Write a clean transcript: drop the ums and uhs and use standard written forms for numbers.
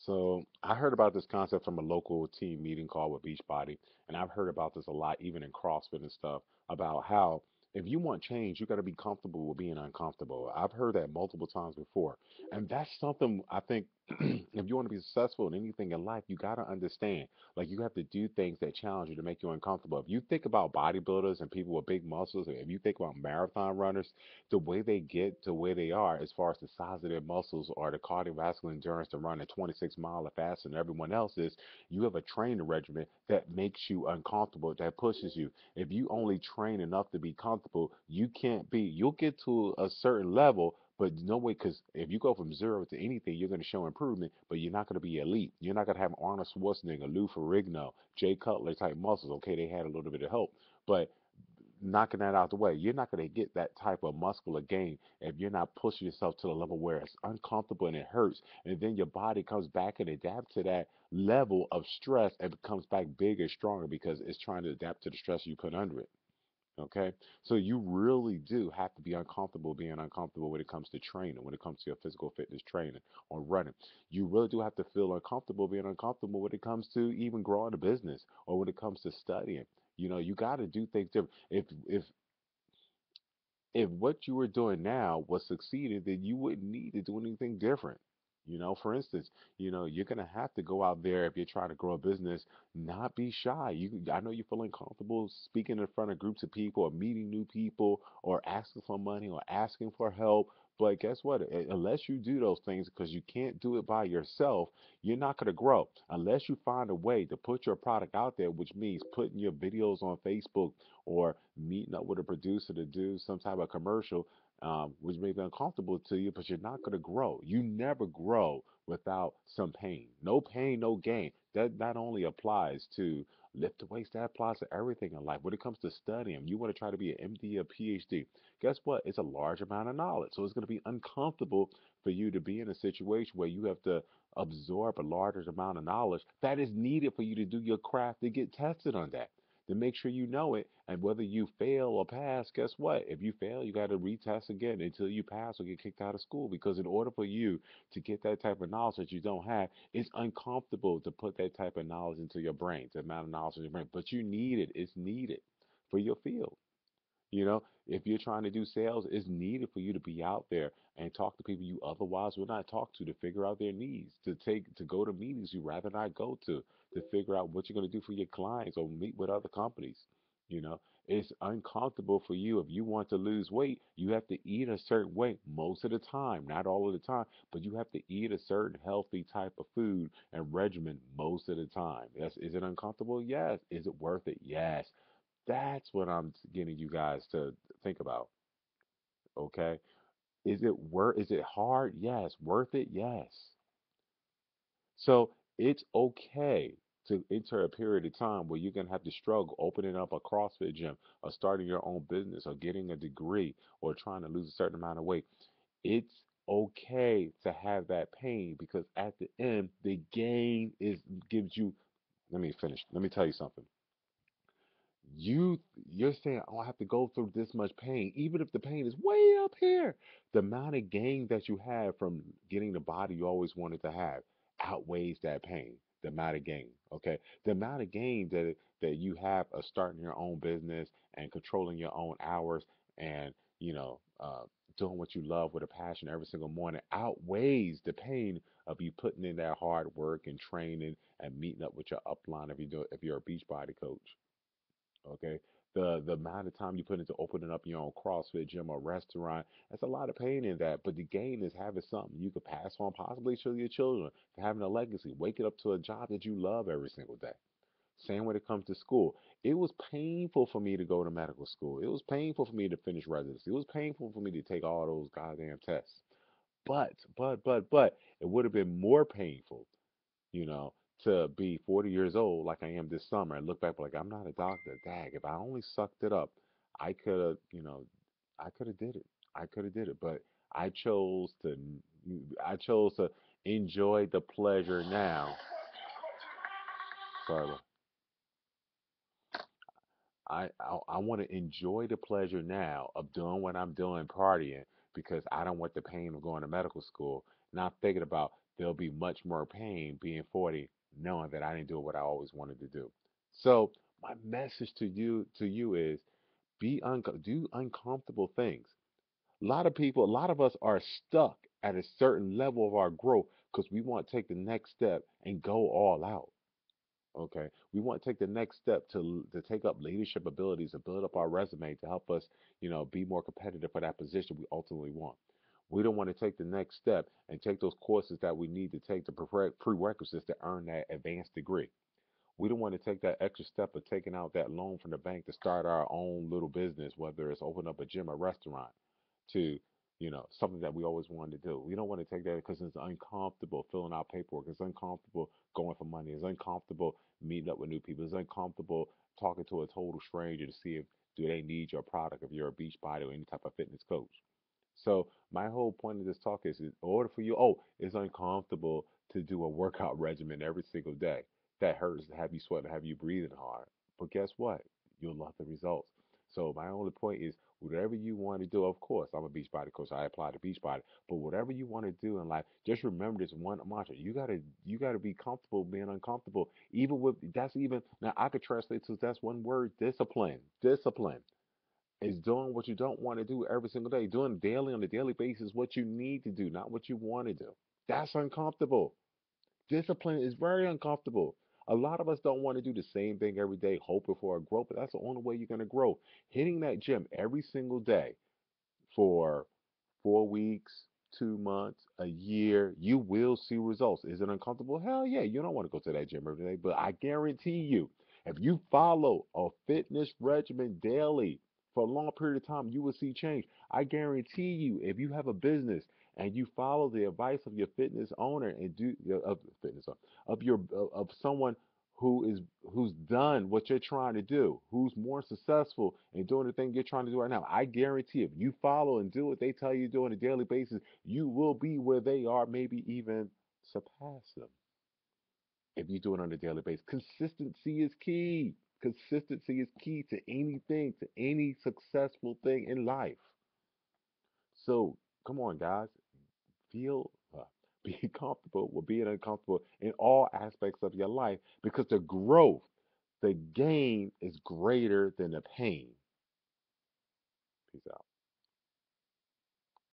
So I heard about this concept from a local team meeting called with Beachbody, and I've heard about this a lot, even in CrossFit and stuff, about how if you want change, you got to be comfortable with being uncomfortable. I've heard that multiple times before, and that's something I think if you want to be successful in anything in life, you got to understand. Like you have to do things that challenge you to make you uncomfortable. If you think about bodybuilders and people with big muscles, if you think about marathon runners, the way they get to where they are as far as the size of their muscles or the cardiovascular endurance to run at 26 miles or faster than everyone else is, you have a training regimen that makes you uncomfortable, that pushes you. If you only train enough to be comfortable, you'll get to a certain level, but no way, because if you go from zero to anything, you're going to show improvement, but you're not going to be elite. You're not going to have Arnold Schwarzenegger, Lou Ferrigno, Jay Cutler type muscles. Okay, they had a little bit of help, but knocking that out the way. You're not going to get that type of muscular gain if you're not pushing yourself to the level where it's uncomfortable and it hurts. And then your body comes back and adapts to that level of stress and becomes back bigger, stronger because it's trying to adapt to the stress you put under it. Okay, so you really do have to be uncomfortable being uncomfortable when it comes to training, when it comes to your physical fitness training or running. You really do have to feel uncomfortable being uncomfortable when it comes to even growing a business or when it comes to studying. You got to do things different. If what you were doing now was succeeding, then you wouldn't need to do anything different. For instance, you're gonna have to go out there if you're trying to grow a business, not be shy. I know you're feeling comfortable speaking in front of groups of people or meeting new people or asking for money or asking for help. But guess what? Unless you do those things, because you can't do it by yourself, you're not gonna grow. Unless you find a way to put your product out there, which means putting your videos on Facebook or meeting up with a producer to do some type of commercial, which may be uncomfortable to you, but you're not going to grow. You never grow without some pain. No pain, no gain. That not only applies to lift the weights, that applies to everything in life. When it comes to studying, you want to try to be an MD or PhD. Guess what? It's a large amount of knowledge. So it's going to be uncomfortable for you to be in a situation where you have to absorb a larger amount of knowledge that is needed for you to do your craft to get tested on that to make sure you know it. And whether you fail or pass, guess what? If you fail, you got to retest again until you pass or get kicked out of school. Because in order for you to get that type of knowledge that you don't have, it's uncomfortable to put that type of knowledge into your brain, the amount of knowledge in your brain. But you need it. It's needed for your field. If you're trying to do sales, it's needed for you to be out there and talk to people you otherwise would not talk to figure out their needs, to go to meetings you rather not go to figure out what you're going to do for your clients or meet with other companies. You know, it's uncomfortable for you if you want to lose weight. You have to eat a certain way most of the time, not all of the time, but you have to eat a certain healthy type of food and regimen most of the time. Is it uncomfortable? Yes. Is it worth it? Yes. That's what I'm getting you guys to think about. Okay. Is it hard? Yes. Worth it? Yes. So it's okay to enter a period of time where you're gonna have to struggle opening up a CrossFit gym or starting your own business or getting a degree or trying to lose a certain amount of weight. It's okay to have that pain because at the end the gain is gives you let me finish. Let me tell you something. you you're saying, oh, I have to go through this much pain, even if the pain is way up here. The amount of gain that you have from getting the body you always wanted to have outweighs that pain. The amount of gain, okay? The amount of gain that you have of starting your own business and controlling your own hours and doing what you love with a passion every single morning outweighs the pain of you putting in that hard work and training and meeting up with your upline if you're a beach body coach. Okay. The amount of time you put into opening up your own CrossFit gym or restaurant, that's a lot of pain in that. But the gain is having something you could pass on possibly to your children, having a legacy, waking up to a job that you love every single day. Same when it comes to school. It was painful for me to go to medical school. It was painful for me to finish residency. It was painful for me to take all those goddamn tests. But, it would have been more painful you know, to be 40 years old like I am this summer and look back like I'm not a doctor. Dag, if I only sucked it up, I could have, I could have did it. I could have did it, but I chose to I chose to enjoy the pleasure now. Sorry, I want to enjoy the pleasure now of doing what I'm doing, partying, because I don't want the pain of going to medical school. Not thinking about There'll be much more pain being 40, knowing that I didn't do what I always wanted to do. So my message to you is do uncomfortable things. A lot of us are stuck at a certain level of our growth because we want to take the next step and go all out. Okay, we want to take the next step to take up leadership abilities and build up our resume to help us, be more competitive for that position we ultimately want. We don't want to take the next step and take those courses that we need to take the prerequisites to earn that advanced degree. We don't want to take that extra step of taking out that loan from the bank to start our own little business, whether it's open up a gym or restaurant, to something that we always wanted to do. We don't want to take that because it's uncomfortable filling out paperwork. It's uncomfortable going for money. It's uncomfortable meeting up with new people. It's uncomfortable talking to a total stranger to see if do they need your product if you're a beach body or any type of fitness coach. So my whole point of this talk is in order for you, it's uncomfortable to do a workout regimen every single day. That hurts to have you sweat and have you breathing hard. But guess what? You'll love the results. So my only point is whatever you want to do, of course, I'm a beach body coach. I apply to beach body. But whatever you want to do in life, just remember this one mantra. You gotta be comfortable being uncomfortable. Even with that's even now I could translate to that's one word, discipline. Discipline is doing what you don't want to do every single day, doing daily on a daily basis what you need to do, not what you want to do. That's uncomfortable. Discipline is very uncomfortable. A lot of us don't want to do the same thing every day, hoping for a growth, but that's the only way you're going to grow. Hitting that gym every single day for 4 weeks, 2 months, a year, you will see results. Is it uncomfortable? Hell yeah. You don't want to go to that gym every day, but I guarantee you, if you follow a fitness regimen daily for a long period of time, you will see change. I guarantee you, if you have a business and you follow the advice of your fitness owner and do of fitness of your of someone who's done what you're trying to do, who's more successful in doing the thing you're trying to do right now. I guarantee if you follow and do what they tell you to do on a daily basis, you will be where they are, maybe even surpass them if you do it on a daily basis. Consistency is key. Consistency is key to anything, to any successful thing in life. So come on, guys, feel be comfortable with being uncomfortable in all aspects of your life because the growth, the gain is greater than the pain. Peace out.